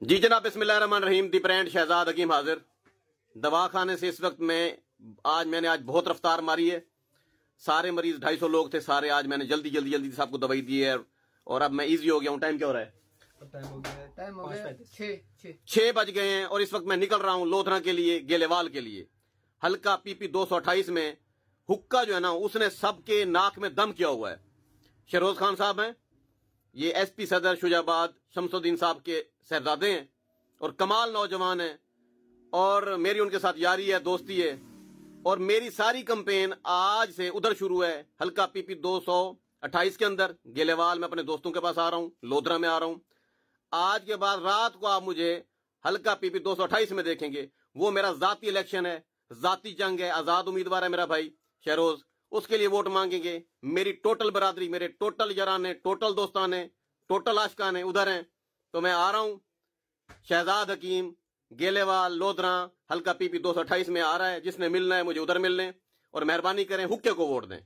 जी जनाब, बिस्मिल्लाहिर्रहमानिर्रहीम। The brand Shahzad हकीम हाजिर। दवाखाने से इस वक्त मैंने आज बहुत रफ्तार मारी है। सारे मरीज 250 लोग थे सारे। आज मैंने जल्दी सबको दवाई दी है और अब मैं इजी हो गया हूँ। टाइम क्या हो रहा है? टाइम हो गया 6 बज गए हैं और इस वक्त मैं निकल रहा हूँ लोधरा के लिए, गेलेवाल के लिए। हल्का पीपी 228 में हुक्का जो है ना, उसने सबके नाक में दम किया हुआ है। शहरोज खान साहब हैं, ये एसपी सदर शुजाबाद शमसुद्दीन साहब के साहबजादे हैं और कमाल नौजवान हैं और मेरी उनके साथ यारी है, दोस्ती है। और मेरी सारी कैंपेन आज से उधर शुरू है, हल्का पीपी 228 के अंदर गेलेवाल में अपने दोस्तों के पास आ रहा हूं, लोधरा में आ रहा हूं। आज के बाद रात को आप मुझे हल्का पीपी 228 में देखेंगे। वो मेरा जाती इलेक्शन है, जाती जंग है। आजाद उम्मीदवार है मेरा भाई शहरोज, उसके लिए वोट मांगेंगे। मेरी टोटल बरादरी, मेरे टोटल याराने, टोटल दोस्ताने, टोटल आशिकाने उधर हैं। तो मैं आ रहा हूं शहजाद हकीम, गेलेवाल, लोधरा, हल्का पीपी 228 में आ रहा है। जिसने मिलना है मुझे उधर मिलने और मेहरबानी करें हुक्के को वोट दें।